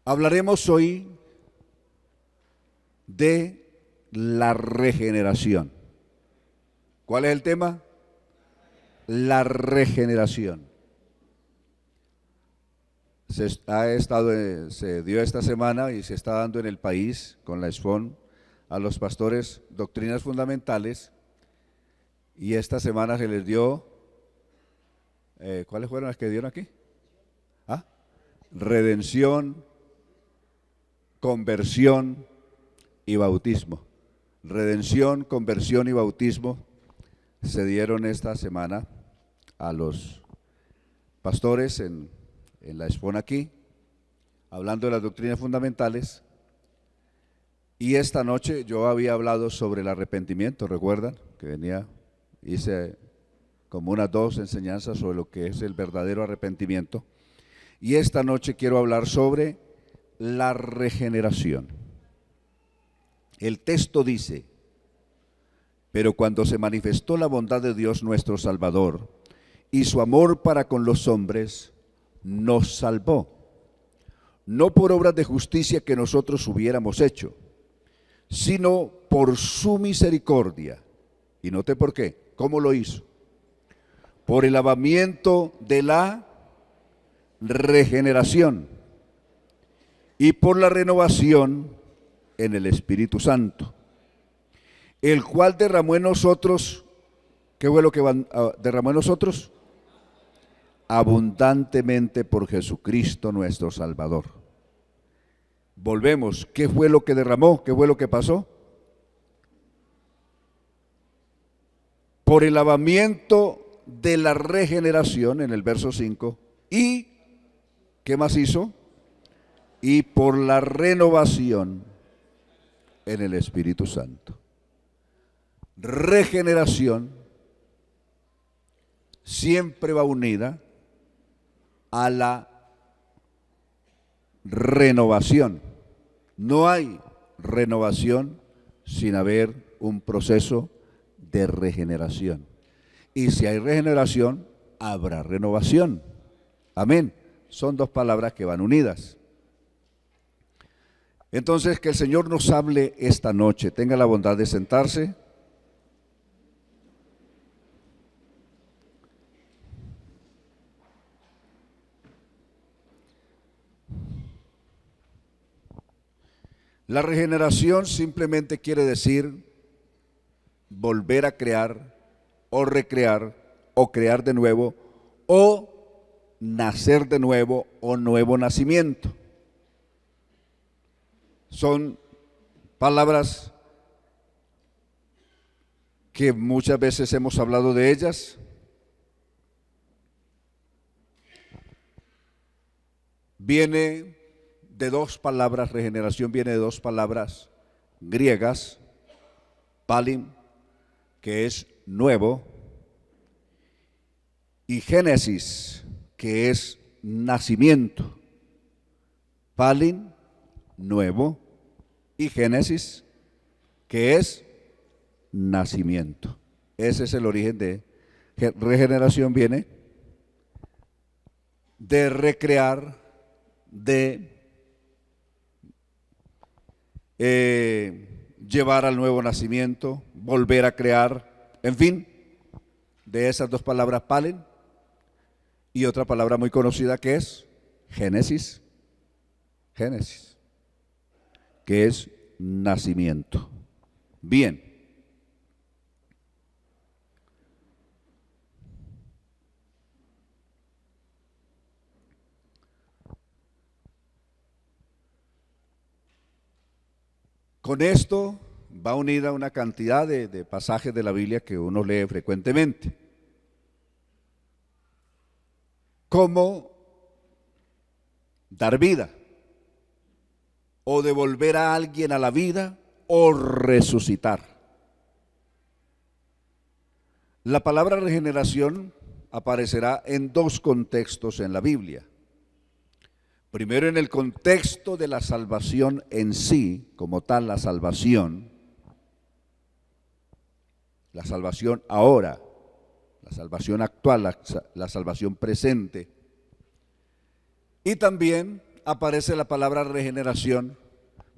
Hablaremos hoy de la regeneración. ¿Cuál es el tema? La regeneración. Se dio esta semana y se está dando en el país con la SFON a los pastores doctrinas fundamentales, y esta semana se les dio, ¿cuáles fueron las que dieron aquí? Redención, conversión y bautismo. Redención, conversión y bautismo se dieron esta semana a los pastores en la SFON aquí, hablando de las doctrinas fundamentales. Y esta noche yo había hablado sobre el arrepentimiento, ¿recuerdan? Que hice como unas 2 enseñanzas sobre lo que es el verdadero arrepentimiento. Y esta noche quiero hablar sobre la regeneración. El texto dice: pero cuando se manifestó la bondad de Dios nuestro Salvador y su amor para con los hombres, nos salvó, no por obras de justicia que nosotros hubiéramos hecho, sino por su misericordia. Y note por qué, cómo lo hizo: por el lavamiento de la regeneración y por la renovación en el Espíritu Santo, el cual derramó en nosotros. ¿Qué fue lo que derramó en nosotros? Abundantemente por Jesucristo nuestro Salvador. Volvemos, ¿qué fue lo que derramó? ¿Qué fue lo que pasó? Por el lavamiento de la regeneración, en el verso 5, y ¿qué más hizo? Y por la renovación en el Espíritu Santo. Regeneración siempre va unida a la renovación. No hay renovación sin haber un proceso de regeneración. Y si hay regeneración, habrá renovación. Amén. Son 2 palabras que van unidas. Entonces, que el Señor nos hable esta noche. Tenga la bondad de sentarse. La regeneración simplemente quiere decir volver a crear o recrear o crear de nuevo o nacer de nuevo o nuevo nacimiento. Son palabras que muchas veces hemos hablado de ellas. Viene de 2 palabras, regeneración viene de 2 palabras griegas, palim, que es nuevo, y génesis, que es nacimiento. Palim, nuevo, y génesis, que es nacimiento. Ese es el origen de regeneración. Viene de recrear, de llevar al nuevo nacimiento, volver a crear, en fin, de esas 2 palabras, palen, y otra palabra muy conocida que es génesis, génesis, que es nacimiento. Bien. Con esto va unida una cantidad de pasajes de la Biblia que uno lee frecuentemente. Como dar vida, o devolver a alguien a la vida, o resucitar. La palabra regeneración aparecerá en 2 contextos en la Biblia. Primero, en el contexto de la salvación en sí, como tal, la salvación ahora, la salvación actual, la salvación presente. Y también aparece la palabra regeneración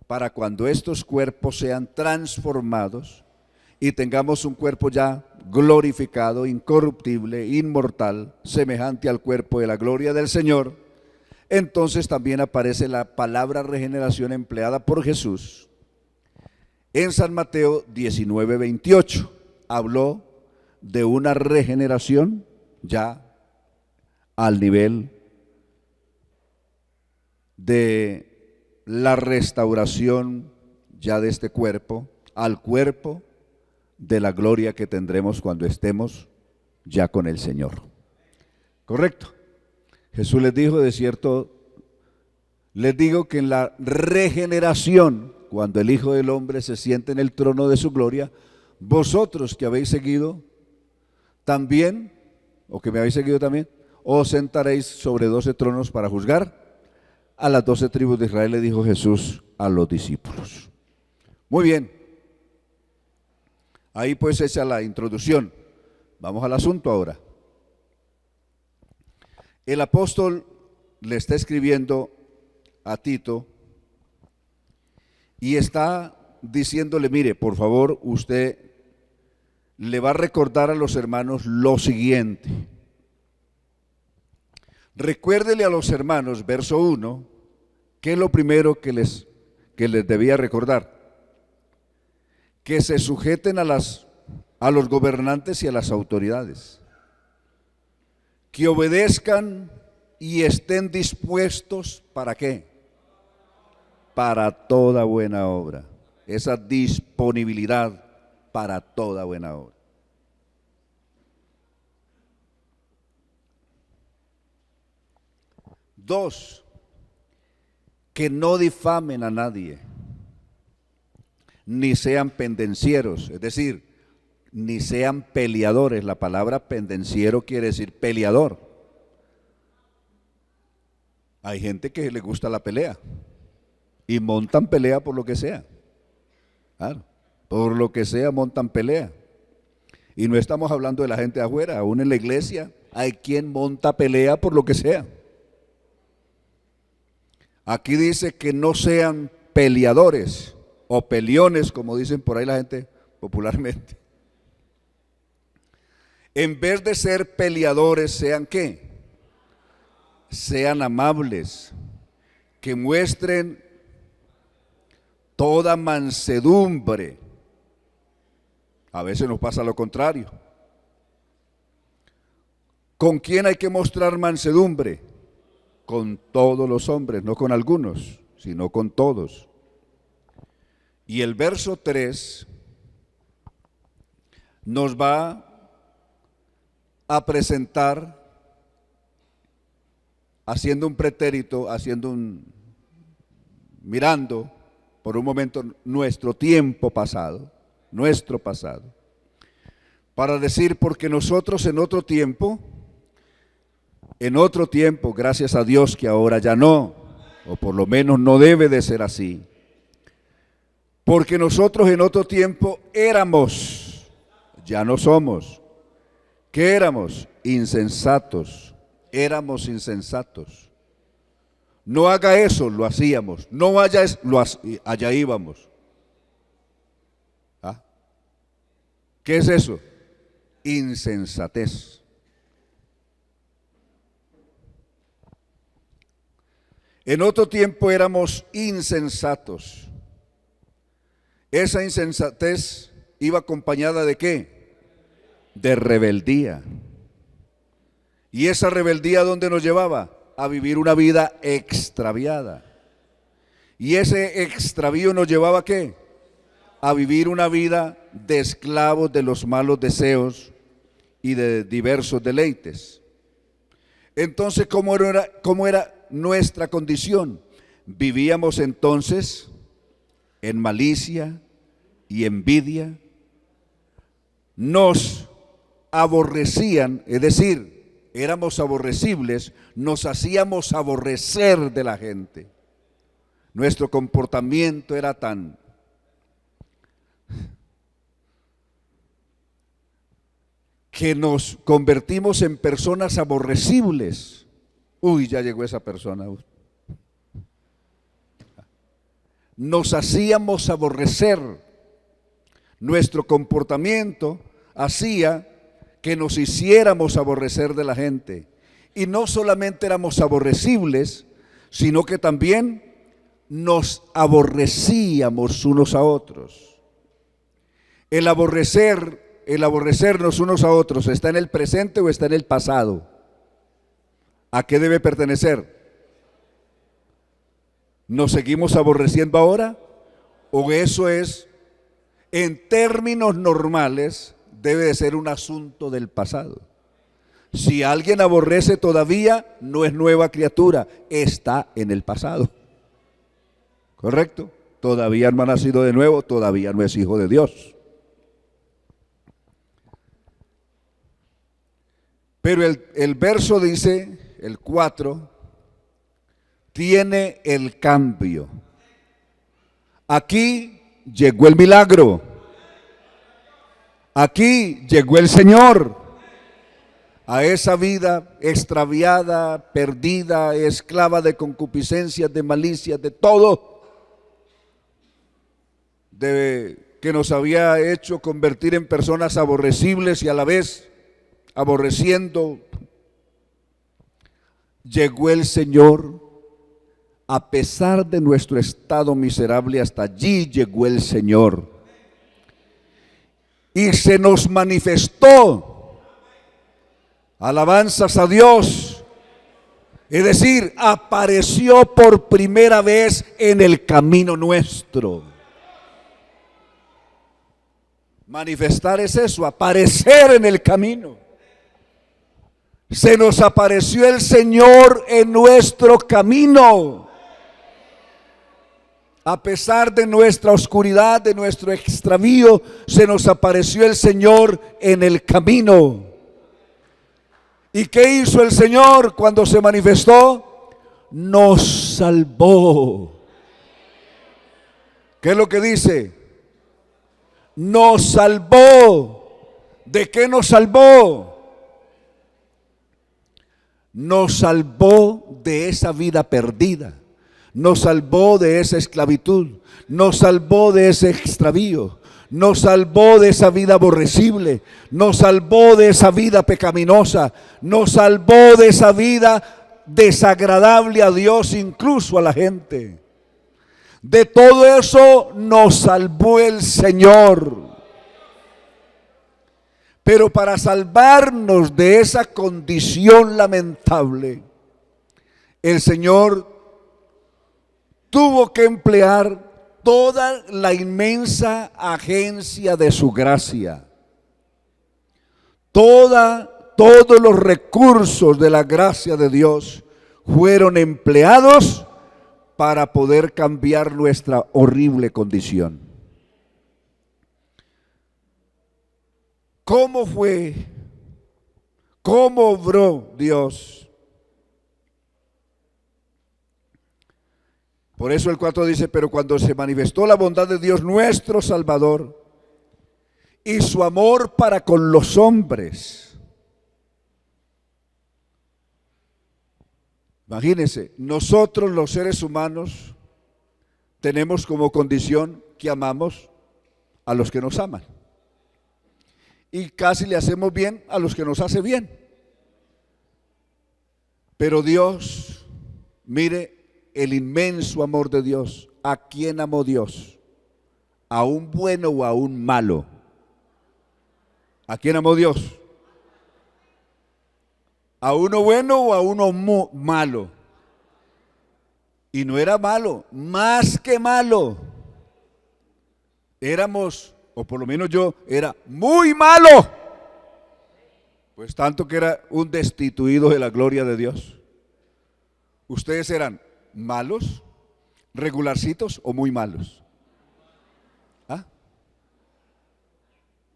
para cuando estos cuerpos sean transformados y tengamos un cuerpo ya glorificado, incorruptible, inmortal, semejante al cuerpo de la gloria del Señor. Entonces también aparece la palabra regeneración empleada por Jesús en San Mateo 19:28. Habló de una regeneración ya al nivel de la restauración ya de este cuerpo, al cuerpo de la gloria que tendremos cuando estemos ya con el Señor. ¿Correcto? Jesús les dijo, de cierto, les digo que en la regeneración, cuando el Hijo del Hombre se siente en el trono de su gloria, vosotros que habéis seguido también, o que me habéis seguido también, os sentaréis sobre 12 tronos para juzgar a las 12 tribus de Israel, le dijo Jesús a los discípulos. Muy bien, ahí pues hecha la introducción. Vamos al asunto ahora. El apóstol le está escribiendo a Tito y está diciéndole, mire, por favor, usted le va a recordar a los hermanos lo siguiente. Recuérdele a los hermanos, verso 1, ¿qué es lo primero que les debía recordar? Que se sujeten a los gobernantes y a las autoridades, que obedezcan y estén dispuestos, ¿para qué? Para toda buena obra, esa disponibilidad para toda buena obra. Dos, que no difamen a nadie, ni sean pendencieros, es decir, ni sean peleadores. La palabra pendenciero quiere decir peleador. Hay gente que le gusta la pelea y montan pelea por lo que sea. Claro, por lo que sea montan pelea. Y no estamos hablando de la gente de afuera, aún en la iglesia hay quien monta pelea por lo que sea. Aquí dice que no sean peleadores o peleones, como dicen por ahí la gente popularmente. En vez de ser peleadores, ¿sean qué? Sean amables, que muestren toda mansedumbre. A veces nos pasa lo contrario. ¿Con quién hay que mostrar mansedumbre? Con todos los hombres, no con algunos, sino con todos. Y el verso 3 nos va a presentar, haciendo un pretérito, mirando por un momento nuestro tiempo pasado, para decir, porque nosotros en otro tiempo, gracias a Dios que ahora ya no, o por lo menos no debe de ser así, porque nosotros en otro tiempo éramos, ya no somos. ¿Qué éramos? Insensatos, éramos insensatos. No haga eso, lo hacíamos, no vaya, allá íbamos. ¿Ah? ¿Qué es eso? Insensatez. En otro tiempo éramos insensatos. Esa insensatez iba acompañada ¿de qué? De rebeldía. ¿Y esa rebeldía dónde nos llevaba? A vivir una vida extraviada. ¿Y ese extravío nos llevaba a qué? A vivir una vida de esclavos de los malos deseos y de diversos deleites. Entonces, ¿cómo era nuestra condición? Vivíamos entonces en malicia y envidia, nos aborrecían, es decir, éramos aborrecibles, nos hacíamos aborrecer de la gente. Nuestro comportamiento era tan que nos convertimos en personas aborrecibles. Uy, ya llegó esa persona. nos hacíamos aborrecer. Nuestro comportamiento hacía que nos hiciéramos aborrecer de la gente. Y no solamente éramos aborrecibles, sino que también nos aborrecíamos unos a otros. El aborrecernos unos a otros, ¿está en el presente o está en el pasado? ¿A qué debe pertenecer? ¿Nos seguimos aborreciendo ahora? ¿O eso es, en términos normales, debe de ser un asunto del pasado? Si alguien aborrece todavía, no es nueva criatura, está en el pasado. ¿Correcto? Todavía no ha nacido de nuevo, todavía no es hijo de Dios. Pero el verso dice, el 4, tiene el cambio. Aquí llegó el milagro. Aquí llegó el Señor a esa vida extraviada, perdida, esclava de concupiscencias, de malicias, de todo, que nos había hecho convertir en personas aborrecibles y a la vez aborreciendo. Llegó el Señor. A pesar de nuestro estado miserable, hasta allí llegó el Señor. Y se nos manifestó. Alabanzas a Dios. Es decir, apareció por primera vez en el camino nuestro. Manifestar es eso, aparecer en el camino. Se nos apareció el Señor en nuestro camino. A pesar de nuestra oscuridad, de nuestro extravío, se nos apareció el Señor en el camino. ¿Y qué hizo el Señor cuando se manifestó? Nos salvó. ¿Qué es lo que dice? Nos salvó. ¿De qué nos salvó? Nos salvó de esa vida perdida. Nos salvó de esa esclavitud, nos salvó de ese extravío, nos salvó de esa vida aborrecible, nos salvó de esa vida pecaminosa, nos salvó de esa vida desagradable a Dios, incluso a la gente. De todo eso nos salvó el Señor. Pero para salvarnos de esa condición lamentable, el Señor tuvo que emplear toda la inmensa agencia de su gracia. Todos los recursos de la gracia de Dios fueron empleados para poder cambiar nuestra horrible condición. ¿Cómo fue? ¿Cómo obró Dios? Por eso el 4 dice, pero cuando se manifestó la bondad de Dios nuestro Salvador y su amor para con los hombres. Imagínense, nosotros los seres humanos tenemos como condición que amamos a los que nos aman. Y casi le hacemos bien a los que nos hace bien. Pero Dios, mire el inmenso amor de Dios. ¿A quién amó Dios? ¿A un bueno o a un malo? ¿A quién amó Dios? ¿A uno bueno o a uno malo? Y no era malo, más que malo. Éramos, o por lo menos yo, era muy malo. Pues tanto que era un destituido de la gloria de Dios. Ustedes eran malos, regularcitos o muy malos. ¿Ah?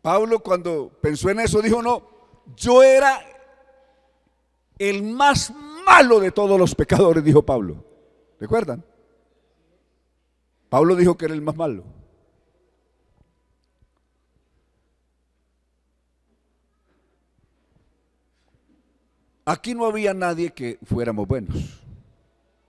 Pablo cuando pensó en eso dijo, no, yo era el más malo de todos los pecadores, dijo Pablo. ¿Recuerdan? Pablo dijo que era el más malo. Aquí no había nadie que fuéramos buenos.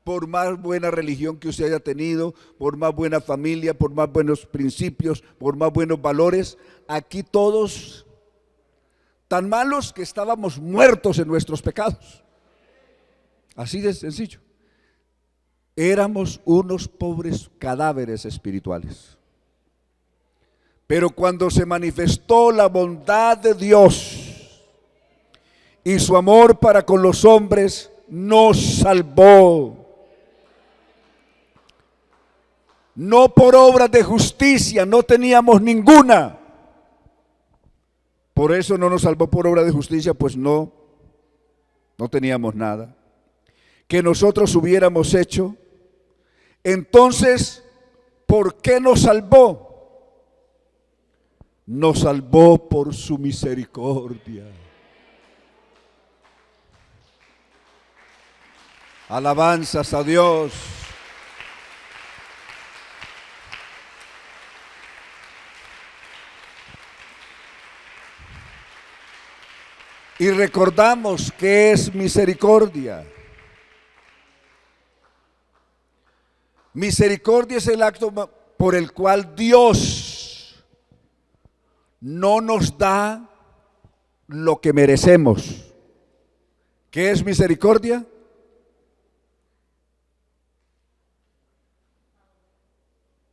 por más buena religión que usted haya tenido, por más buena familia, por más buenos principios, por más buenos valores, aquí todos tan malos que estábamos muertos en nuestros pecados. Así de sencillo. Éramos unos pobres cadáveres espirituales. Pero cuando se manifestó la bondad de Dios y su amor para con los hombres, nos salvó. No por obras de justicia, no teníamos ninguna. Por eso no nos salvó por obra de justicia, pues no teníamos nada que nosotros hubiéramos hecho. Entonces, ¿por qué nos salvó? Nos salvó por su misericordia. Alabanzas a Dios. Y recordamos que es misericordia. Misericordia es el acto por el cual Dios no nos da lo que merecemos. ¿Qué es misericordia?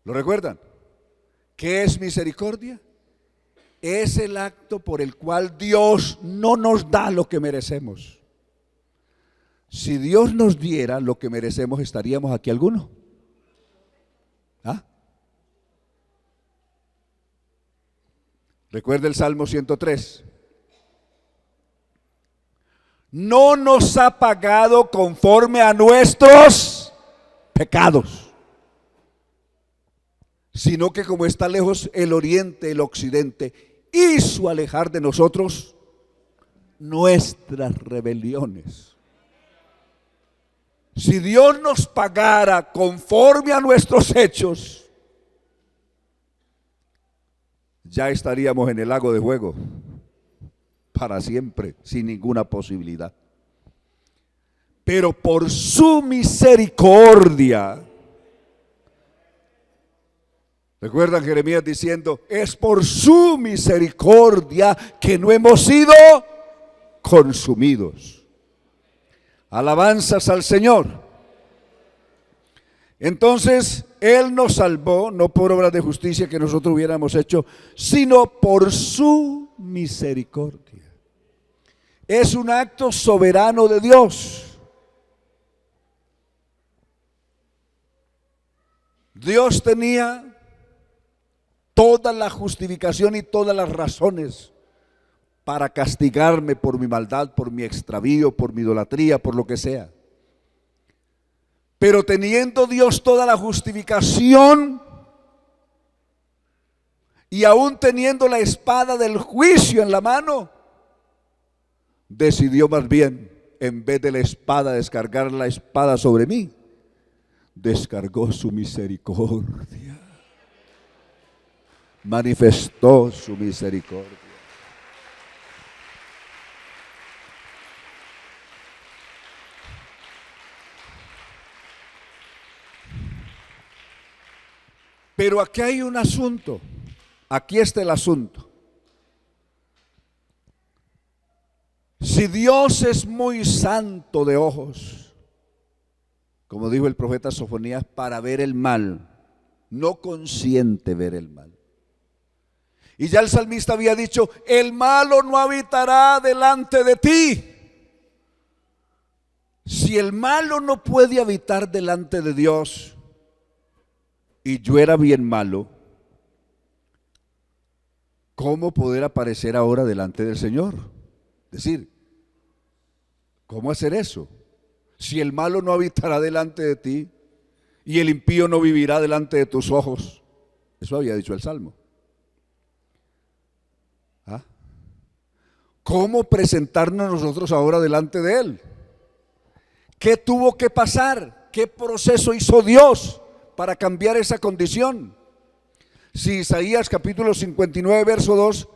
¿Lo recuerdan? ¿Qué es misericordia? Es el acto por el cual Dios no nos da lo que merecemos. Si Dios nos diera lo que merecemos, ¿estaríamos aquí alguno? ¿Ah? Recuerda el Salmo 103. No nos ha pagado conforme a nuestros pecados, sino que como está lejos el oriente, el occidente, hizo alejar de nosotros nuestras rebeliones. Si Dios nos pagara conforme a nuestros hechos, ya estaríamos en el lago de fuego para siempre, sin ninguna posibilidad. Pero por su misericordia, ¿recuerdan Jeremías diciendo, es por su misericordia que no hemos sido consumidos? Alabanzas al Señor. Entonces, Él nos salvó, no por obras de justicia que nosotros hubiéramos hecho, sino por su misericordia. Es un acto soberano de Dios. Dios tenía toda la justificación y todas las razones para castigarme por mi maldad, por mi extravío, por mi idolatría, por lo que sea. Pero teniendo Dios toda la justificación y aún teniendo la espada del juicio en la mano, decidió más bien, en vez de la espada, descargar la espada sobre mí, descargó su misericordia. Manifestó su misericordia. Pero aquí hay un asunto, aquí está el asunto. Si Dios es muy santo de ojos, como dijo el profeta Sofonías, para ver el mal, no consiente ver el mal. Y ya el salmista había dicho, el malo no habitará delante de ti. Si el malo no puede habitar delante de Dios, y yo era bien malo, ¿cómo poder aparecer ahora delante del Señor? Es decir, ¿cómo hacer eso? Si el malo no habitará delante de ti y el impío no vivirá delante de tus ojos. Eso había dicho el Salmo. ¿Ah? ¿Cómo presentarnos nosotros ahora delante de Él? ¿Qué tuvo que pasar? ¿Qué proceso hizo Dios para cambiar esa condición? Si Isaías capítulo 59 verso 2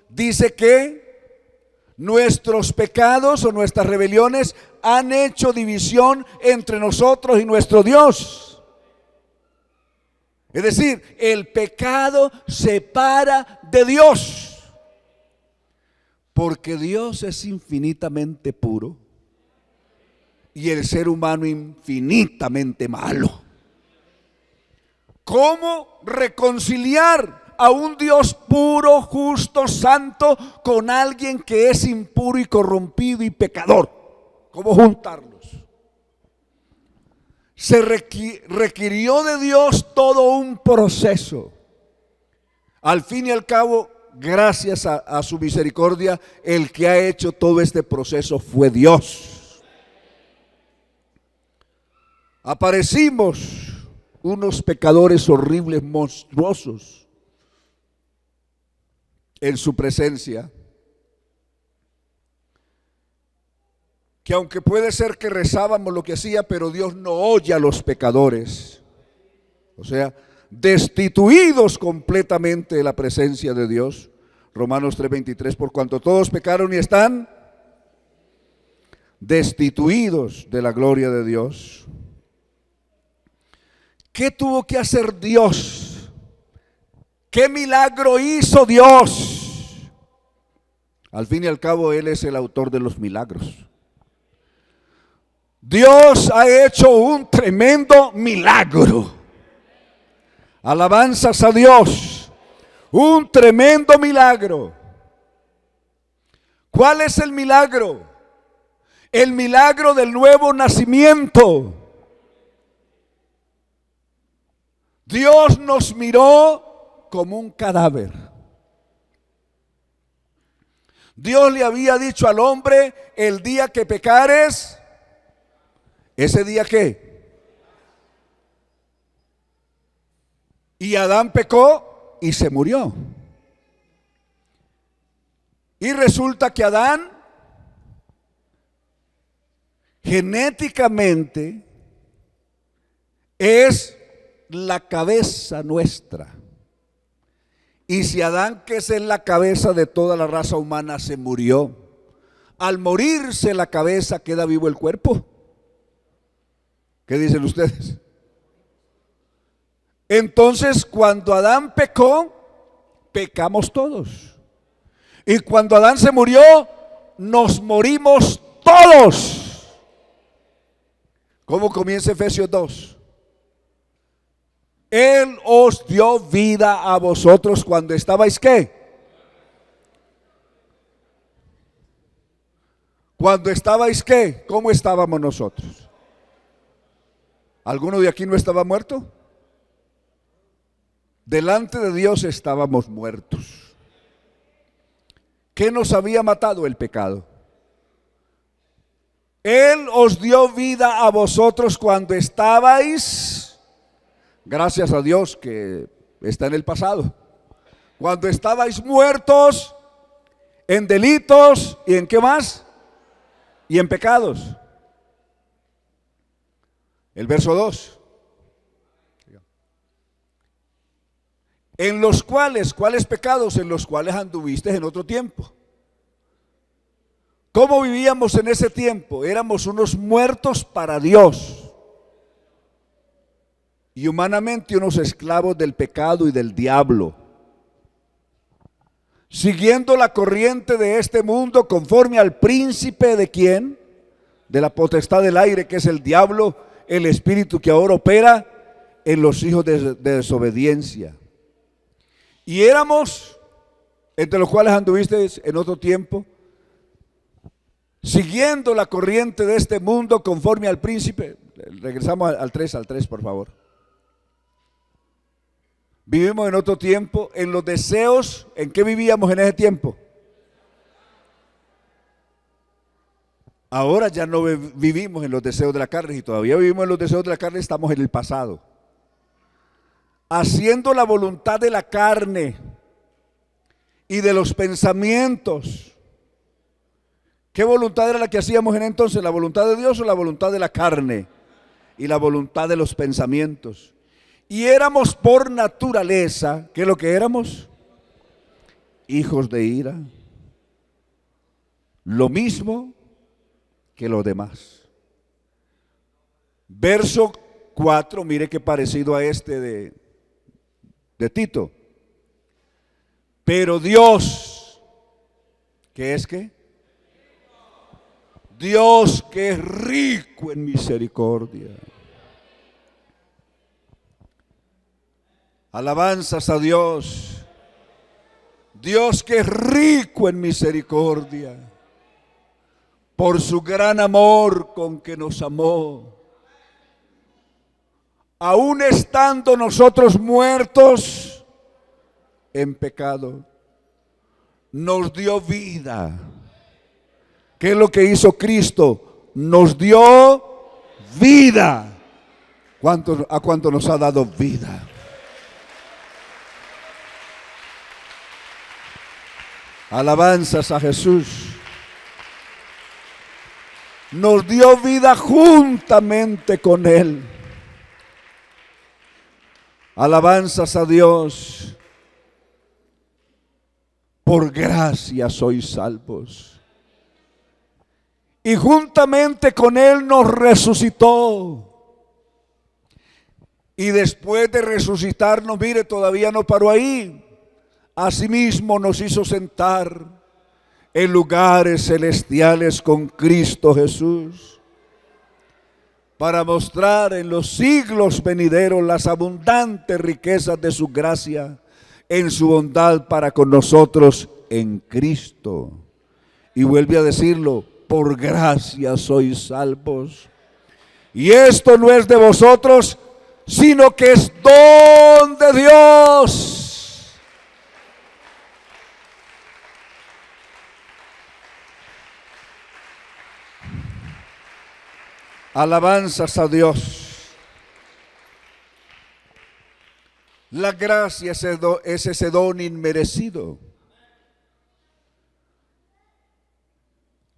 dice que nuestros pecados o nuestras rebeliones han hecho división entre nosotros y nuestro Dios. Es decir, el pecado separa de Dios, porque Dios es infinitamente puro y el ser humano infinitamente malo. ¿Cómo reconciliar a un Dios puro, justo, santo con alguien que es impuro y corrompido y pecador? ¿Cómo juntarlos? Se requirió de Dios todo un proceso. Al fin y al cabo, gracias a su misericordia, el que ha hecho todo este proceso fue Dios. Aparecimos unos pecadores horribles, monstruosos, en su presencia, que aunque puede ser que rezábamos lo que hacía, pero Dios no oye a los pecadores. O sea, destituidos completamente de la presencia de Dios. Romanos 3:23, por cuanto todos pecaron y están destituidos de la gloria de Dios. ¿Qué tuvo que hacer Dios? ¿Qué milagro hizo Dios? Al fin y al cabo, Él es el autor de los milagros. Dios ha hecho un tremendo milagro. Alabanzas a Dios. Un tremendo milagro. ¿Cuál es el milagro? El milagro del nuevo nacimiento. Dios nos miró como un cadáver. Dios le había dicho al hombre: el día que pecares, ¿ese día qué? Y Adán pecó y se murió. Y resulta que Adán genéticamente es la cabeza nuestra. Y si Adán, que es la cabeza de toda la raza humana, se murió, al morirse la cabeza, ¿queda vivo el cuerpo? ¿Qué dicen ustedes? Entonces, cuando Adán pecó, pecamos todos. Y cuando Adán se murió, nos morimos todos. ¿Cómo comienza Efesios 2? Él os dio vida a vosotros cuando estabais ¿qué? Cuando estabais ¿qué? ¿Cómo estábamos nosotros? ¿Alguno de aquí no estaba muerto? Delante de Dios estábamos muertos. ¿Qué nos había matado? El pecado. Él os dio vida a vosotros cuando estabais, gracias a Dios que está en el pasado, cuando estabais muertos en delitos y en ¿qué más? Y en pecados. El verso 2. En los cuales, ¿cuáles pecados? En los cuales anduviste en otro tiempo. ¿Cómo vivíamos en ese tiempo? Éramos unos muertos para Dios y humanamente unos esclavos del pecado y del diablo, siguiendo la corriente de este mundo conforme al príncipe de ¿quién? De la potestad del aire, que es el diablo, el espíritu que ahora opera en los hijos de desobediencia. Y éramos, entre los cuales anduviste en otro tiempo, siguiendo la corriente de este mundo conforme al príncipe. Regresamos al 3, por favor. Vivimos en otro tiempo, en los deseos. ¿En qué vivíamos en ese tiempo? Ahora ya no vivimos en los deseos de la carne. Y todavía vivimos en los deseos de la carne, estamos en el pasado, haciendo la voluntad de la carne y de los pensamientos. ¿Qué voluntad era la que hacíamos en entonces? ¿La voluntad de Dios o la voluntad de la carne? Y la voluntad de los pensamientos. Y éramos por naturaleza, ¿qué es lo que éramos? Hijos de ira. Lo mismo que los demás. Verso 4, mire qué parecido a este de Tito. Pero Dios, ¿qué es qué? Dios que es rico en misericordia. Alabanzas a Dios. Dios que es rico en misericordia, por su gran amor con que nos amó, aun estando nosotros muertos en pecado, nos dio vida. ¿Qué es lo que hizo Cristo? Nos dio vida. ¿A cuánto nos ha dado vida? Alabanzas a Jesús. Nos dio vida juntamente con Él. Alabanzas a Dios. Por gracia sois salvos. Y juntamente con Él nos resucitó. Y después de resucitarnos, mire, todavía no paró ahí. Asimismo nos hizo sentar en lugares celestiales con Cristo Jesús, para mostrar en los siglos venideros las abundantes riquezas de su gracia en su bondad para con nosotros en Cristo. Y vuelve a decirlo, por gracia sois salvos. Y esto no es de vosotros, sino que es don de Dios. Alabanzas a Dios. La gracia es ese don inmerecido.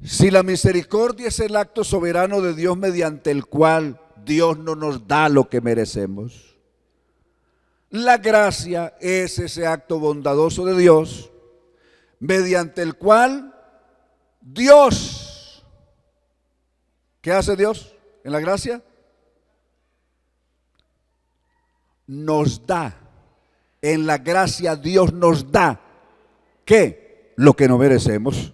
Si la misericordia es el acto soberano de Dios mediante el cual Dios no nos da lo que merecemos, la gracia es ese acto bondadoso de Dios mediante el cual Dios, ¿qué hace Dios en la gracia? Nos da. En la gracia Dios nos da, ¿qué? Lo que no merecemos.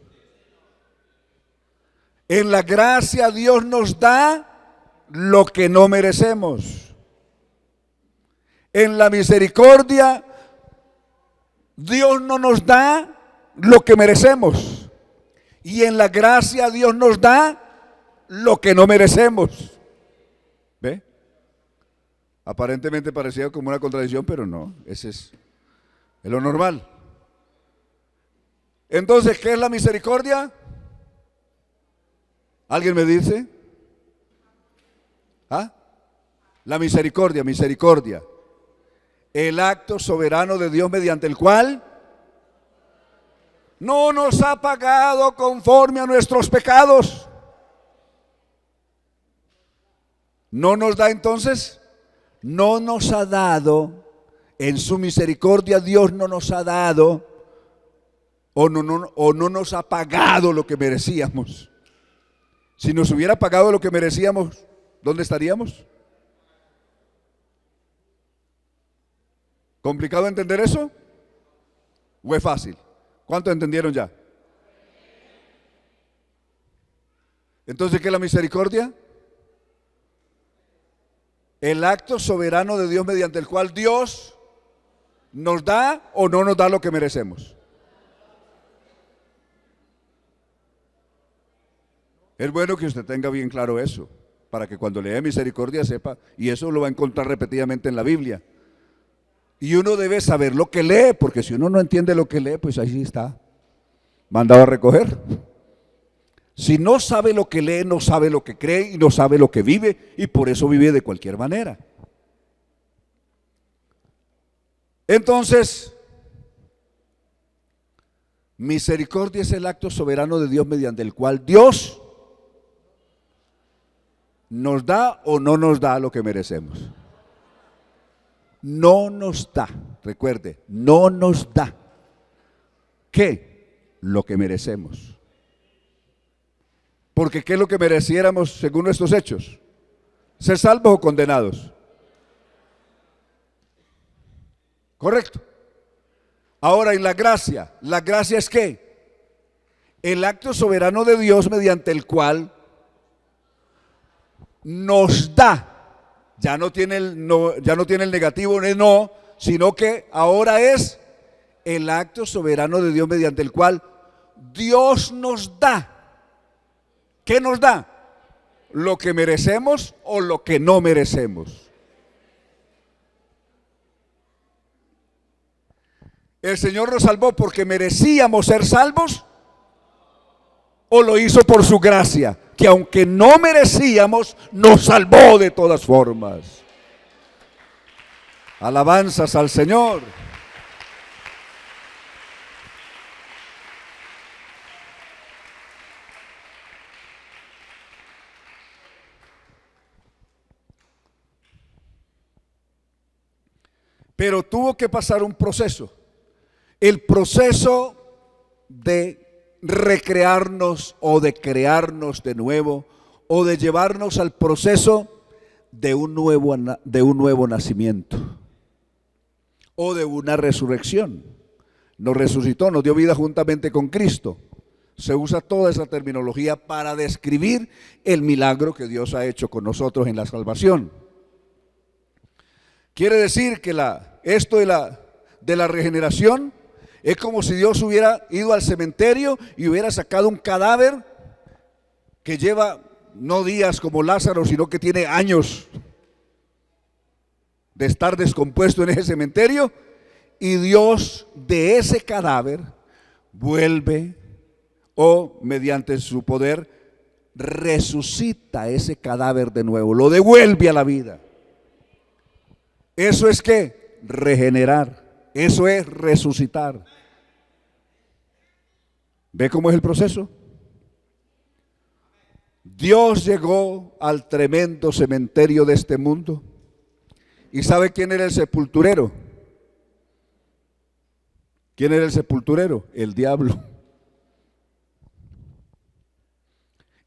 En la gracia Dios nos da lo que no merecemos. En la misericordia Dios no nos da lo que merecemos. Y en la gracia Dios nos da lo que no merecemos. ¿Ve? Aparentemente parecía como una contradicción, pero no, ese es lo normal. Entonces, ¿qué es la misericordia? ¿Alguien me dice? ¿Ah? La misericordia, misericordia. El acto soberano de Dios mediante el cual no nos ha pagado conforme a nuestros pecados. No nos da entonces, no nos ha dado, en su misericordia Dios no nos ha dado o no nos ha pagado lo que merecíamos. Si nos hubiera pagado lo que merecíamos, ¿dónde estaríamos? ¿Complicado entender eso? ¿O es fácil? ¿Cuántos entendieron ya? Entonces, ¿qué es la misericordia? El acto soberano de Dios mediante el cual Dios nos da o no nos da lo que merecemos. Es bueno que usted tenga bien claro eso, para que cuando lea misericordia sepa, y eso lo va a encontrar repetidamente en la Biblia. Y uno debe saber lo que lee, porque si uno no entiende lo que lee, pues ahí está, mandado a recoger. Si no sabe lo que lee, no sabe lo que cree y no sabe lo que vive, y por eso vive de cualquier manera. Entonces, misericordia es el acto soberano de Dios mediante el cual Dios nos da o no nos da lo que merecemos. No nos da, recuerde, no nos da. ¿Qué? Lo que merecemos. Porque ¿qué es lo que mereciéramos según nuestros hechos? ¿Ser salvos o condenados? Correcto. Ahora, en ¿la gracia es qué? El acto soberano de Dios mediante el cual nos da, ya no tiene el negativo, no, sino que ahora es el acto soberano de Dios mediante el cual Dios nos da. ¿Qué nos da? ¿Lo que merecemos o lo que no merecemos? ¿El Señor nos salvó porque merecíamos ser salvos? ¿O lo hizo por su gracia, que aunque no merecíamos, nos salvó de todas formas? Alabanzas al Señor. Pero tuvo que pasar un proceso. El proceso de recrearnos o de crearnos de nuevo o de llevarnos al proceso de un nuevo nacimiento o de una resurrección. Nos resucitó, nos dio vida juntamente con Cristo. Se usa toda esa terminología para describir el milagro que Dios ha hecho con nosotros en la salvación. Quiere decir que esto de la regeneración es como si Dios hubiera ido al cementerio y hubiera sacado un cadáver que lleva no días como Lázaro, sino que tiene años de estar descompuesto en ese cementerio, y Dios de ese cadáver vuelve, o mediante su poder resucita ese cadáver de nuevo, lo devuelve a la vida. Eso es ¿qué? Regenerar. Eso es resucitar. ¿Ve cómo es el proceso? Dios llegó al tremendo cementerio de este mundo. ¿Y sabe quién era el sepulturero? ¿Quién era el sepulturero? El diablo.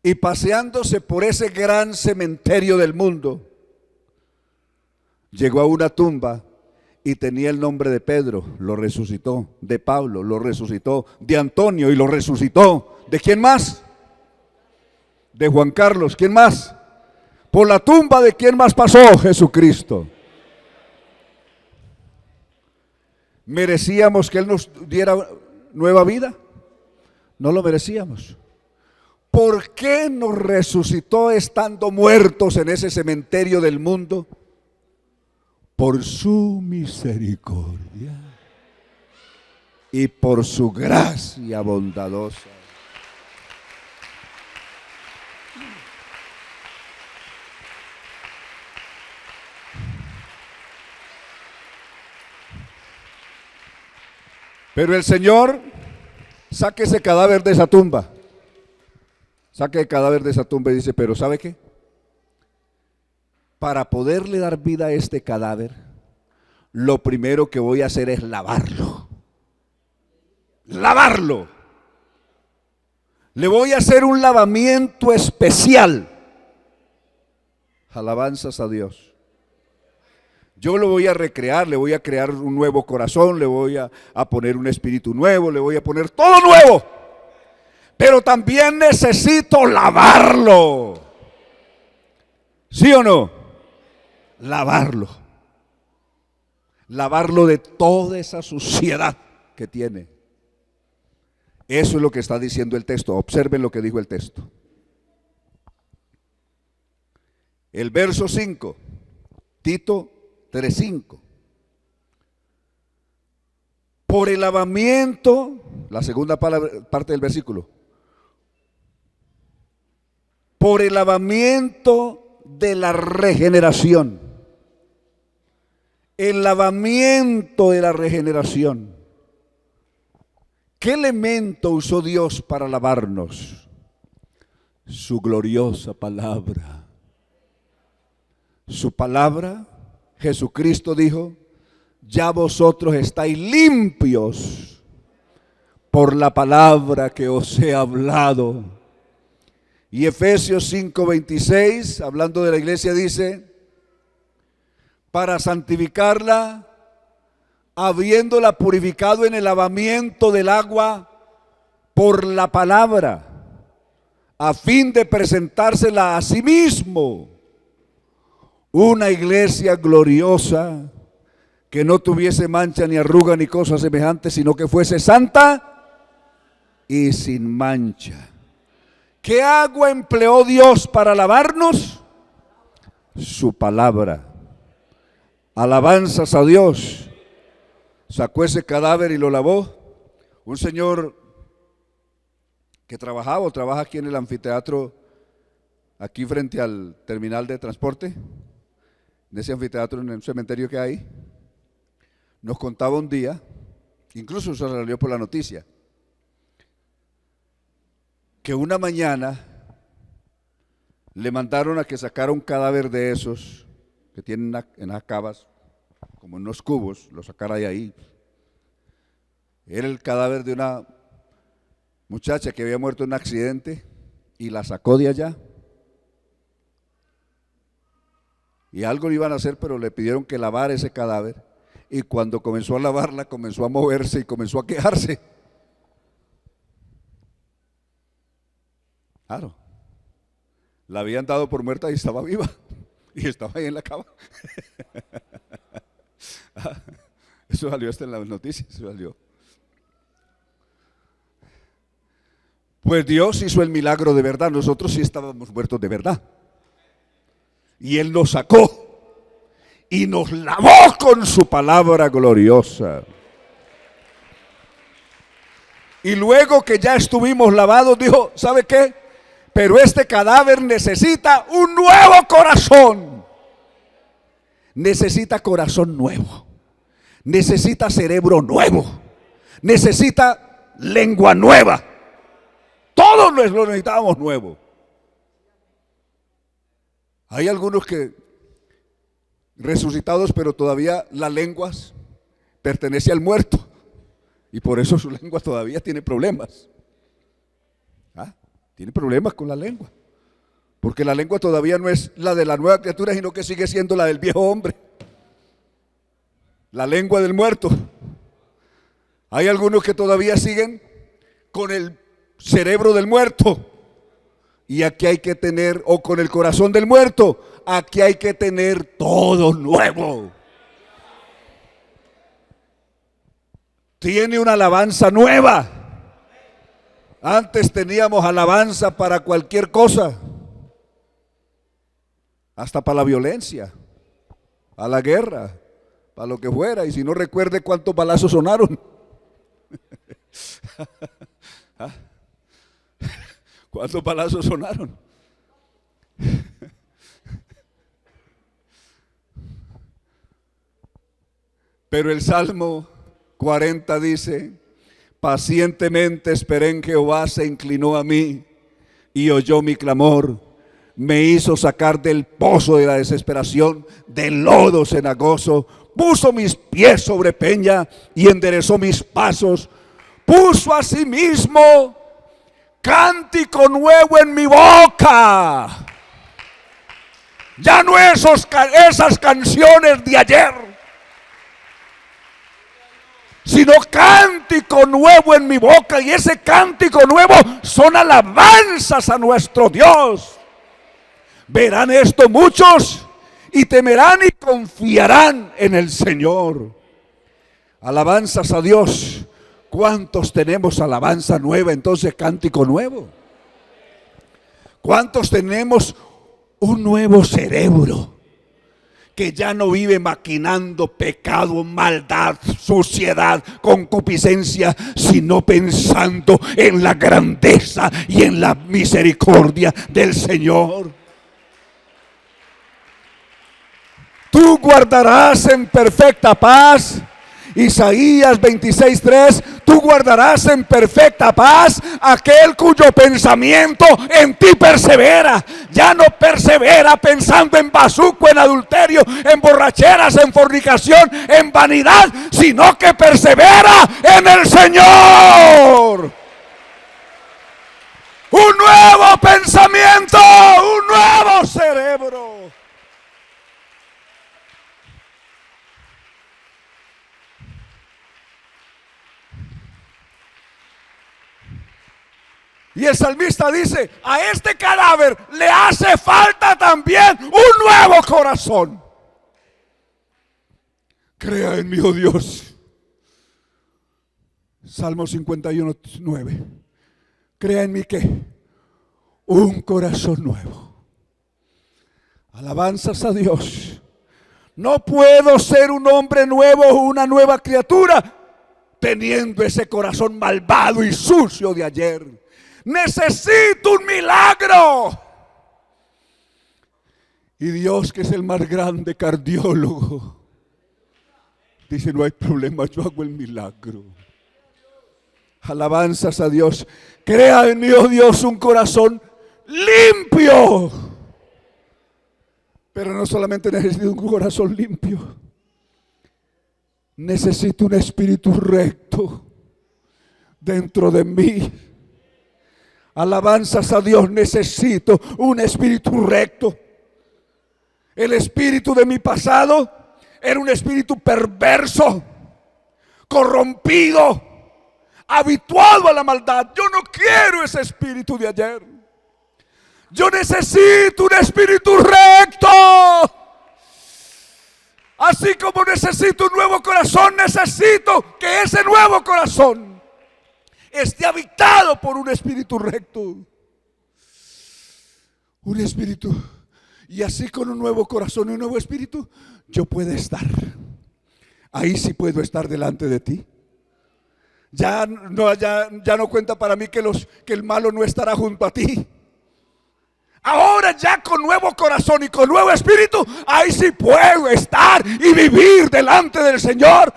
Y paseándose por ese gran cementerio del mundo, llegó a una tumba y tenía el nombre de Pedro, lo resucitó; de Pablo, lo resucitó; de Antonio, y lo resucitó. ¿De quién más? De Juan Carlos. ¿Quién más? Por la tumba de quién más pasó: Jesucristo. ¿Merecíamos que Él nos diera nueva vida? No lo merecíamos. ¿Por qué nos resucitó estando muertos en ese cementerio del mundo? Por su misericordia y por su gracia bondadosa. Pero el Señor saque ese cadáver de esa tumba. Saque el cadáver de esa tumba y dice: pero ¿sabe qué? Para poderle dar vida a este cadáver, lo primero que voy a hacer es lavarlo. Lavarlo. Le voy a hacer un lavamiento especial. Alabanzas a Dios. Yo lo voy a recrear, le voy a crear un nuevo corazón, le voy a poner un espíritu nuevo, le voy a poner todo nuevo. Pero también necesito lavarlo. ¿Sí o no? Lavarlo. Lavarlo de toda esa suciedad que tiene. Eso es lo que está diciendo el texto. Observen lo que dijo el texto. El verso 5, Tito 3:5. Por el lavamiento, la segunda parte del versículo, por el lavamiento de la regeneración. El lavamiento de la regeneración. ¿Qué elemento usó Dios para lavarnos? Su gloriosa palabra. Su palabra. Jesucristo dijo: ya vosotros estáis limpios por la palabra que os he hablado. Y Efesios 5:26, hablando de la iglesia, dice: para santificarla, habiéndola purificado en el lavamiento del agua por la palabra, a fin de presentársela a sí mismo, una iglesia gloriosa, que no tuviese mancha ni arruga ni cosa semejante, sino que fuese santa y sin mancha. ¿Qué agua empleó Dios para lavarnos? Su palabra. Alabanzas a Dios. Sacó ese cadáver y lo lavó. Un señor que trabajaba o trabaja aquí en el anfiteatro, aquí frente al terminal de transporte, en ese anfiteatro, en el cementerio que hay, nos contaba un día, incluso se salió por la noticia, que una mañana le mandaron a que sacara un cadáver de esos que tienen en las cavas, como en unos cubos, lo sacara de ahí. Era el cadáver de una muchacha que había muerto en un accidente y la sacó de allá. Y algo le iban a hacer, pero le pidieron que lavara ese cadáver. Y cuando comenzó a lavarla, comenzó a moverse y comenzó a quejarse. Claro, la habían dado por muerta y estaba viva. Y estaba ahí en la cama. Eso salió hasta en las noticias, eso salió. Pues Dios hizo el milagro de verdad. Nosotros sí estábamos muertos de verdad. Y Él nos sacó y nos lavó con su palabra gloriosa. Y luego que ya estuvimos lavados, dijo: ¿sabe qué? Pero este cadáver necesita un nuevo corazón. Necesita corazón nuevo. Necesita cerebro nuevo. Necesita lengua nueva. Todos lo necesitábamos nuevo. Hay algunos que resucitados, pero todavía las lenguas pertenece al muerto. Y por eso su lengua todavía tiene problemas. Tiene problemas con la lengua. Porque la lengua todavía no es la de la nueva criatura, sino que sigue siendo la del viejo hombre. La lengua del muerto. Hay algunos que todavía siguen con el cerebro del muerto. Y aquí hay que tener, o con el corazón del muerto, aquí hay que tener todo nuevo. Tiene una alabanza nueva. Antes teníamos alabanza para cualquier cosa, hasta para la violencia, a la guerra, para lo que fuera. Y si no, recuerde cuántos balazos sonaron. ¿Cuántos balazos sonaron? Pero el Salmo 40 dice: pacientemente esperé en Jehová, se inclinó a mí y oyó mi clamor. Me hizo sacar del pozo de la desesperación, del lodo cenagoso. Puso mis pies sobre peña y enderezó mis pasos. Puso a sí mismo cántico nuevo en mi boca. Ya no esas canciones de ayer, sino cántico nuevo en mi boca. Y ese cántico nuevo son alabanzas a nuestro Dios. Verán esto muchos y temerán y confiarán en el Señor. Alabanzas a Dios. ¿Cuántos tenemos alabanza nueva? Entonces, cántico nuevo. ¿Cuántos tenemos un nuevo cerebro que ya no vive maquinando pecado, maldad, suciedad, concupiscencia, sino pensando en la grandeza y en la misericordia del Señor? Tú guardarás en perfecta paz. Isaías 26:3, tú guardarás en perfecta paz aquel cuyo pensamiento en ti persevera. Ya no persevera pensando en bazuco, en adulterio, en borracheras, en fornicación, en vanidad, sino que persevera en el Señor. un nuevo pensamiento, un nuevo cerebro. Y el salmista dice, a este cadáver le hace falta también un nuevo corazón. Crea en mí, oh Dios. Salmo 51:9. Crea en mí que un corazón nuevo. Alabanzas a Dios. No puedo ser un hombre nuevo o una nueva criatura teniendo ese corazón malvado y sucio de ayer. Necesito un milagro. Y Dios, que es el más grande cardiólogo, dice, no hay problema, yo hago el milagro. Alabanzas a Dios. Crea en mí, oh Dios, un corazón limpio. Pero no solamente necesito un corazón limpio, necesito un espíritu recto dentro de mí. Alabanzas a Dios, necesito un espíritu recto. El espíritu de mi pasado era un espíritu perverso, corrompido, habituado a la maldad. Yo no quiero ese espíritu de ayer. Yo necesito un espíritu recto. Así como necesito un nuevo corazón, necesito que ese nuevo corazón esté habitado por un espíritu recto. Un espíritu. Y así con un nuevo corazón y un nuevo espíritu, yo puedo estar. Ahí sí puedo estar delante de ti. Ya no cuenta para mí que el malo no estará junto a ti. Ahora ya con nuevo corazón y con nuevo espíritu, ahí sí puedo estar y vivir delante del Señor.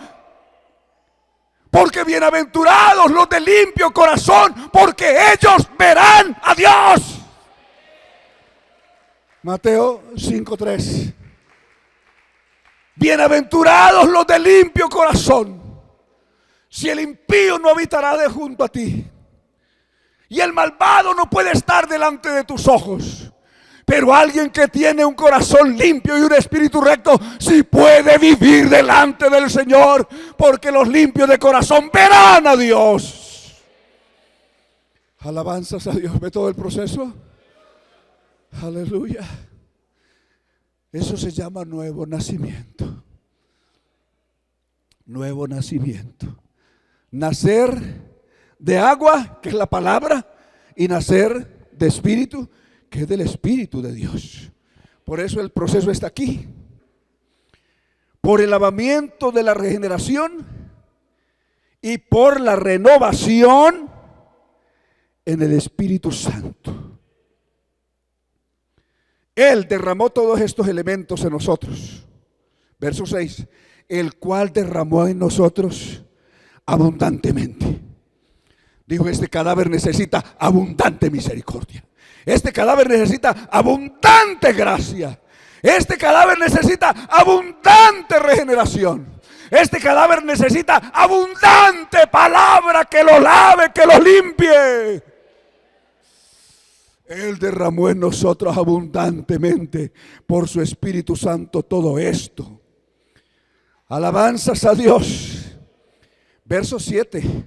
Porque bienaventurados los de limpio corazón, porque ellos verán a Dios. Mateo 5:3. Bienaventurados los de limpio corazón, si el impío no habitará de junto a ti, y el malvado no puede estar delante de tus ojos, pero alguien que tiene un corazón limpio y un espíritu recto, sí puede vivir delante del Señor, porque los limpios de corazón verán a Dios. Alabanzas a Dios. ¿Ve todo el proceso? Aleluya. Eso se llama nuevo nacimiento. Nuevo nacimiento. Nacer de agua, que es la palabra, y nacer de espíritu, que es del Espíritu de Dios. Por eso el proceso está aquí. Por el lavamiento de la regeneración y por la renovación en el Espíritu Santo. Él derramó todos estos elementos en nosotros. Verso 6. El cual derramó en nosotros abundantemente. Dijo, este cadáver necesita abundante misericordia. Este cadáver necesita abundante gracia. Este cadáver necesita abundante regeneración. Este cadáver necesita abundante palabra que lo lave, que lo limpie. Él derramó en nosotros abundantemente por su Espíritu Santo todo esto. Alabanzas a Dios. Verso 7.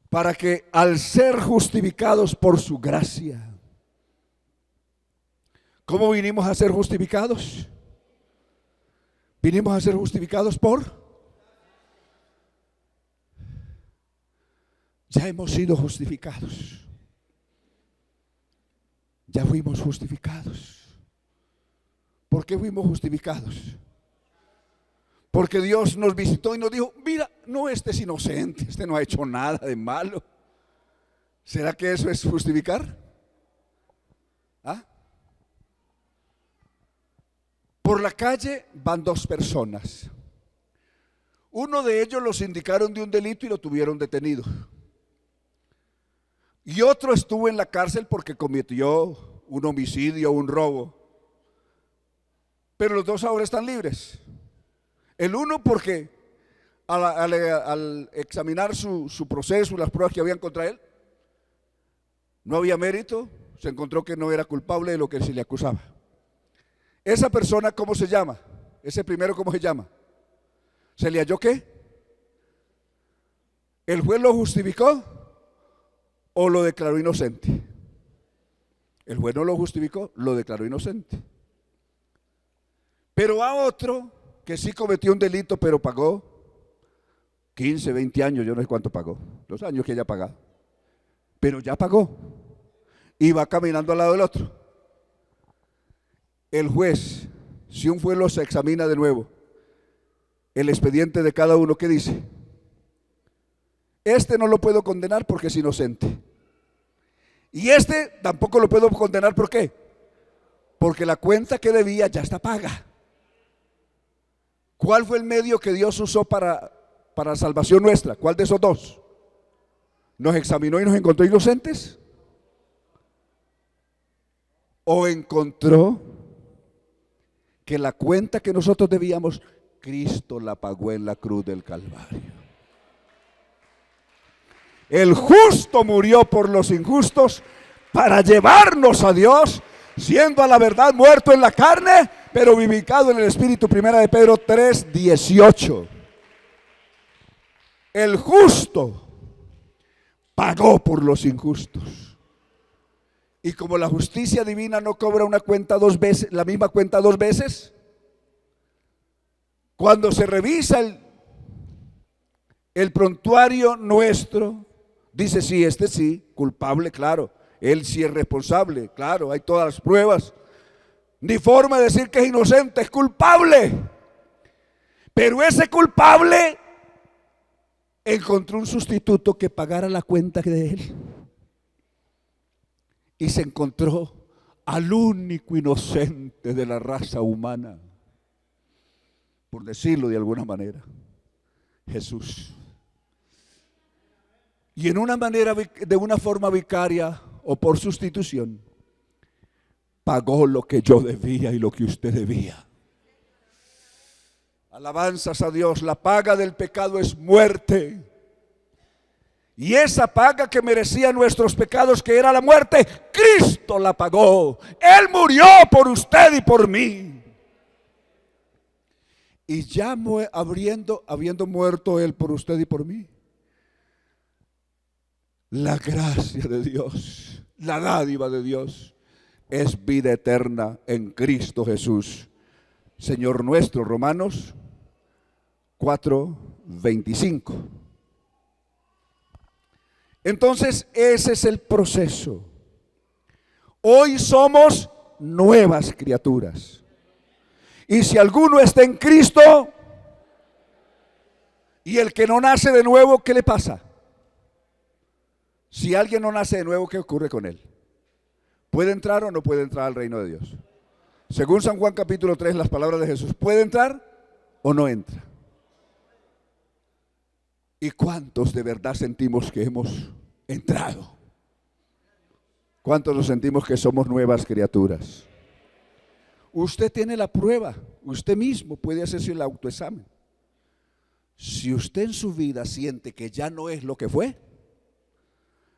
Para que al ser justificados por su gracia. ¿Cómo vinimos a ser justificados? Vinimos a ser justificados por. Ya hemos sido justificados. Ya fuimos justificados. ¿Por qué fuimos justificados? Porque Dios nos visitó y nos dijo, mira, no, este es inocente, este no ha hecho nada de malo. ¿Será que eso es justificar? ¿Ah? Por la calle van dos personas. Uno de ellos los indicaron de un delito y lo tuvieron detenido. Y otro estuvo en la cárcel porque cometió un homicidio, un robo. Pero los dos ahora están libres. El uno porque al examinar su proceso, las pruebas que habían contra él, no había mérito, se encontró que no era culpable de lo que se le acusaba. Esa persona, ¿cómo se llama? Ese primero, ¿cómo se llama? ¿Se le halló qué? ¿El juez lo justificó o lo declaró inocente? El juez no lo justificó, lo declaró inocente. Pero a otro que sí cometió un delito, pero pagó 15, 20 años, yo no sé cuánto pagó, los años que haya pagado, pero ya pagó y va caminando al lado del otro. El juez, si un juez los examina de nuevo, el expediente de cada uno, ¿qué dice? Este no lo puedo condenar porque es inocente. Y este tampoco lo puedo condenar, ¿por qué? Porque la cuenta que debía ya está paga. ¿Cuál fue el medio que Dios usó para salvación nuestra? ¿Cuál de esos dos? ¿Nos examinó y nos encontró inocentes? ¿O encontró que la cuenta que nosotros debíamos, Cristo la pagó en la cruz del Calvario? El justo murió por los injustos para llevarnos a Dios, siendo a la verdad muerto en la carne, pero vivificado en el Espíritu. Primera de Pedro 3:18. El justo pagó por los injustos. Y como la justicia divina no cobra una cuenta dos veces, la misma cuenta dos veces, cuando se revisa el prontuario nuestro, dice sí, este sí, culpable, claro, él sí es responsable, claro, hay todas las pruebas. Ni forma de decir que es inocente, es culpable. Pero ese culpable encontró un sustituto que pagara la cuenta de él. Y se encontró al único inocente de la raza humana, por decirlo de alguna manera, Jesús. Y en una manera, de una forma vicaria o por sustitución, pagó lo que yo debía y lo que usted debía. Alabanzas a Dios. La paga del pecado es muerte. Y esa paga que merecía nuestros pecados, que era la muerte, Cristo la pagó. Él murió por usted y por mí. Y ya habiendo muerto Él por usted y por mí, la gracia de Dios, la dádiva de Dios, es vida eterna en Cristo Jesús, Señor nuestro. Romanos 4:25. Entonces ese es el proceso. Hoy somos nuevas criaturas. Y si alguno está en Cristo, y el que no nace de nuevo, ¿qué le pasa? Si alguien no nace de nuevo, ¿qué ocurre con él? ¿Puede entrar o no puede entrar al reino de Dios? Según San Juan capítulo 3, las palabras de Jesús, ¿puede entrar o no entra? ¿Y cuántos de verdad sentimos que hemos entrado? ¿Cuántos nos sentimos que somos nuevas criaturas? Usted tiene la prueba, usted mismo puede hacerse el autoexamen. Si usted en su vida siente que ya no es lo que fue,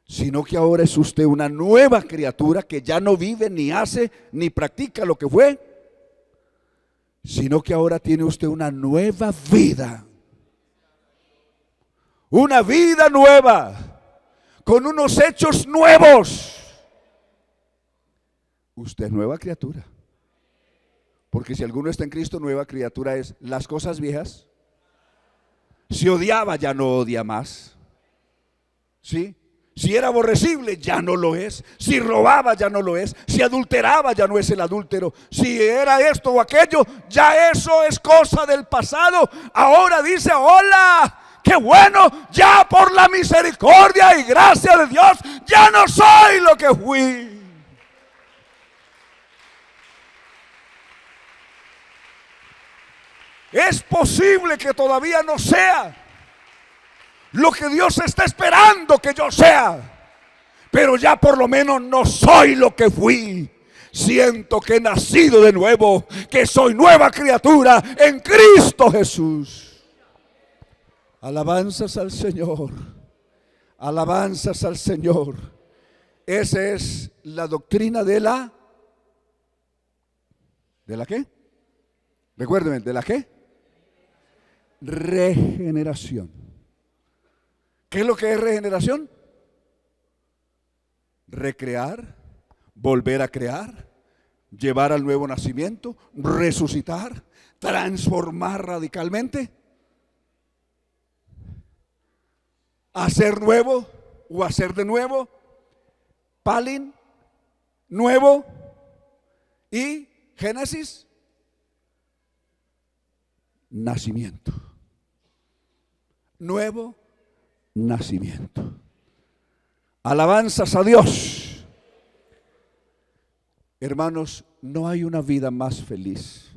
sino que ahora es usted una nueva criatura que ya no vive, ni hace, ni practica lo que fue, sino que ahora tiene usted una nueva vida. Una vida nueva, con unos hechos nuevos. Usted es nueva criatura. Porque si alguno está en Cristo, nueva criatura es. Las cosas viejas, si odiaba, ya no odia más. ¿Sí? Si era aborrecible, ya no lo es. Si robaba, ya no lo es. Si adulteraba, ya no es el adúltero. Si era esto o aquello, ya eso es cosa del pasado. Ahora dice, hola, qué bueno, ya por la misericordia y gracia de Dios, ya no soy lo que fui. Es posible que todavía no sea lo que Dios está esperando que yo sea, pero ya por lo menos no soy lo que fui. Siento que he nacido de nuevo, que soy nueva criatura en Cristo Jesús. Alabanzas al Señor, alabanzas al Señor. Esa es la doctrina ¿de la qué? Recuérdenme, ¿de la qué? Regeneración. ¿Qué es lo que es regeneración? Recrear, volver a crear, llevar al nuevo nacimiento, resucitar, transformar radicalmente, hacer nuevo o hacer de nuevo, palin, nuevo, y Génesis, nacimiento. Nuevo nacimiento. Alabanzas a Dios. Hermanos, no hay una vida más feliz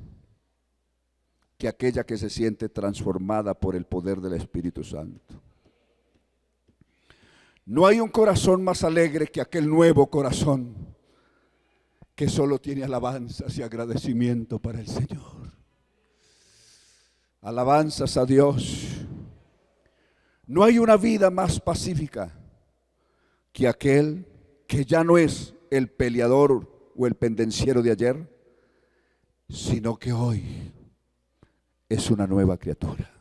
que aquella que se siente transformada por el poder del Espíritu Santo. No hay un corazón más alegre que aquel nuevo corazón que solo tiene alabanzas y agradecimiento para el Señor. Alabanzas a Dios. No hay una vida más pacífica que aquel que ya no es el peleador o el pendenciero de ayer, sino que hoy es una nueva criatura.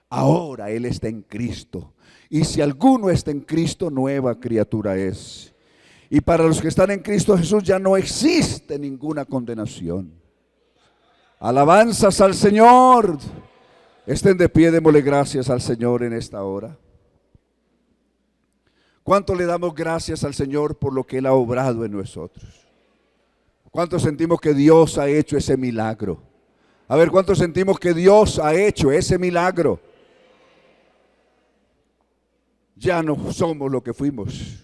Ahora él está en Cristo, y si alguno está en Cristo, nueva criatura es. Y para los que están en Cristo Jesús ya no existe ninguna condenación. Alabanzas al Señor. Estén de pie, démosle gracias al Señor en esta hora. ¿Cuánto le damos gracias al Señor por lo que Él ha obrado en nosotros? ¿Cuánto sentimos que Dios ha hecho ese milagro? A ver, ¿cuánto sentimos que Dios ha hecho ese milagro? Ya no somos lo que fuimos.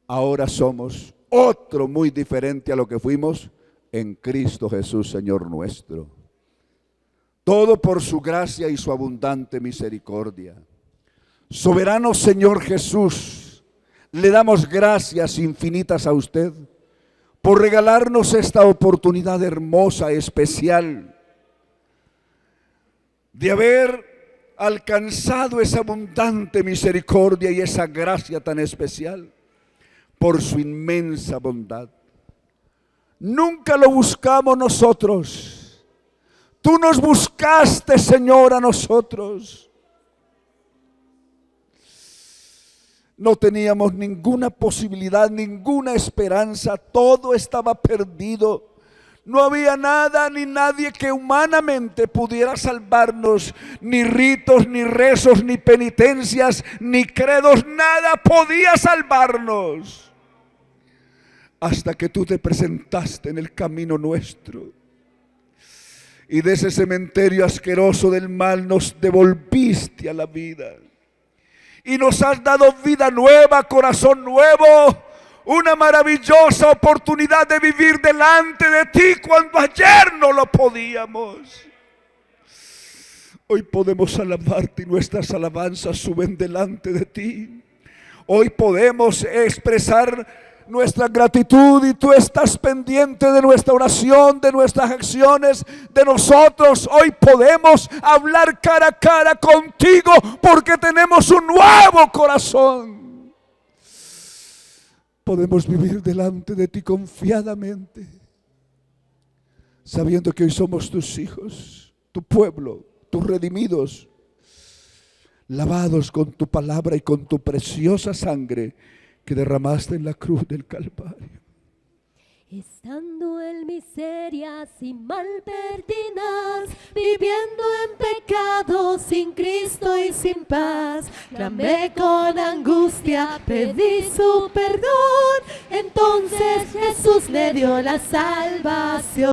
Ahora somos otro muy diferente a lo que fuimos en Cristo Jesús, Señor nuestro. Todo por su gracia y su abundante misericordia. Soberano Señor Jesús, le damos gracias infinitas a usted por regalarnos esta oportunidad hermosa, especial, de haber alcanzado esa abundante misericordia y esa gracia tan especial por su inmensa bondad. Nunca lo buscamos nosotros. Tú nos buscaste, Señor, a nosotros. No teníamos ninguna posibilidad, ninguna esperanza. Todo estaba perdido. No había nada ni nadie que humanamente pudiera salvarnos. Ni ritos, ni rezos, ni penitencias, ni credos. Nada podía salvarnos. Hasta que tú te presentaste en el camino nuestro. Y de ese cementerio asqueroso del mal nos devolviste a la vida. Y nos has dado vida nueva, corazón nuevo, una maravillosa oportunidad de vivir delante de ti cuando ayer no lo podíamos. Hoy podemos alabarte y nuestras alabanzas suben delante de ti. Hoy podemos expresar nuestra gratitud y tú estás pendiente de nuestra oración, de nuestras acciones, de nosotros. Hoy podemos hablar cara a cara contigo porque tenemos un nuevo corazón. Podemos vivir delante de ti confiadamente, sabiendo que hoy somos tus hijos, tu pueblo, tus redimidos, lavados con tu palabra y con tu preciosa sangre que derramaste en la cruz del Calvario. Estando en miserias y mal perdidas, viviendo en pecado, sin Cristo y sin paz, clamé con angustia, pedí su perdón, entonces Jesús me dio la salvación.